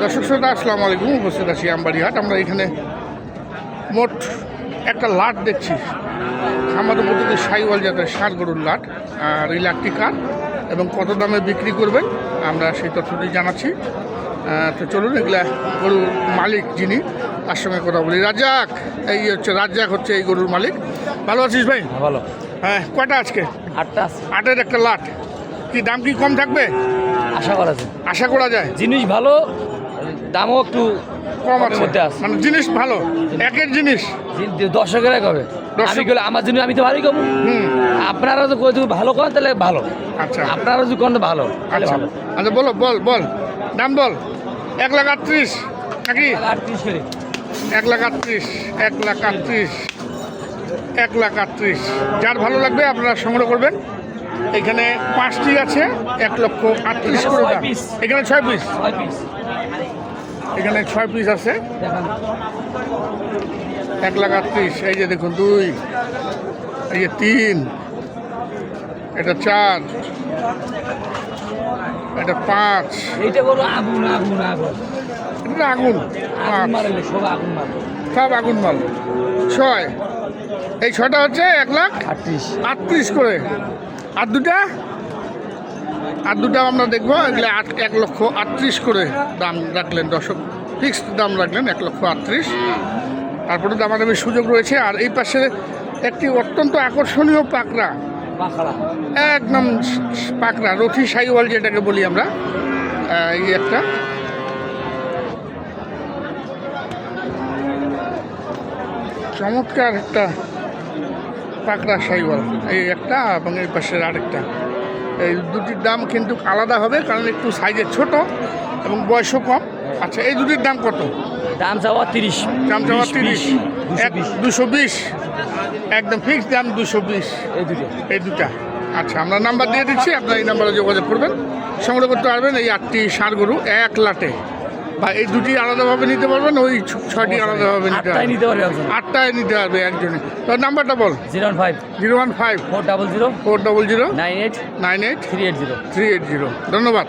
দর্শক শ্রোতা আসসালামু আলাইকুম। উপস্থিত আছি আমবাড়ি হাট। আমরা এখানে মোট একটা লাট দেখছি, আমাদের মধ্যে সাইওয়াল জাতের ষাঁড় গরুর লাট। আর এই লাটটি কার এবং কত দামে বিক্রি করবেন আমরা সেই তথ্যটি জানাচ্ছি। তো চলুন, এগুলা গরুর মালিক যিনি তার সঙ্গে কথা বলি। রাজ্জাক, এই হচ্ছে রাজ্জাক, হচ্ছে এই গরুর মালিক। ভালো আছিস ভাই? ভালো। হ্যাঁ, কয়টা আজকে? 8টা আছে। 8-এর একটা লাট। কি দাম কি কম থাকবে? আশা করা যায়, আশা করা যায়। জিনিস ভালো, দামও একটু কম আছে, মধ্যে আছে। মানে জিনিস ভালো, একের জিনিস। দর্শকেরা কবে আমি গেলে আমার জন্য আমি তো ভালোই কম। আপনারা যদি ভালো করেন তাহলে ভালো। আচ্ছা, আপনারা যদি করেন ভালো তাহলে আচ্ছা ভালো। আচ্ছা, বলো, বল দাম বল। 1,38,000 নাকি? 38 করে। 1,38,000, 1,38,000, 1,38,000। যার ভালো লাগবে আপনারা সংগ্রহ করবেন। এখানে 5টি আছে, 1,38,000 করে দাম। এখানে 6 পিস, 6 পিস এখানে 6 পিস আছে। দেখান। 1,38,000। এই যে দেখুন, 2, এই যে 3, এটা 4, এটা 5, এইটা বলো আগুন আগুন আগুন এটা আগুন, আগুন মারলে সব আগুন মারবে। সব আগুন মাল। 6, এই 6টা হচ্ছে 1,38,000 করে। আর দুটা আমরা দেখবো। এগুলো 1,38,000 করে দাম রাখলেন দর্শক, ফিক্সড দাম রাখলেন 1,38,000। তারপরে দামাদামির সুযোগ রয়েছে। আর এই পাশে একটি অত্যন্ত আকর্ষণীয় পাকড়া, একদম পাকড়া, রথি সাইওয়াল যেটাকে বলি আমরা। এই একটা চমৎকার একটা পাকড়া সাইওয়াল, এই একটা এবং এই পাশের আরেকটা। এই দুটির দাম কিন্তু আলাদা হবে, কারণ একটু সাইজে ছোট এবং বয়সও কম। আচ্ছা, এই দুটির দাম কত? দাম চাওয়া 30। দাম চাওয়া 30, 220, একদম ফিক্সড দাম 220 এই দুটা। আচ্ছা, আমরা নাম্বার দিয়ে দিচ্ছি, আপনারা এই নাম্বারে যোগাযোগ করবেন, সংগ্রহ করতে পারবেন এই 8টি ষাঁড় গরু এক লাটে। বা এই দুটি আলাদাভাবে নিতে পারবেন, ওই 6টি আলাদাভাবে নিতে পারবেন। 8টায় নিতে পারবে একজনে। তো নাম্বারটা বল। 015 015 400 400 98 98 380। 380। ধন্যবাদ।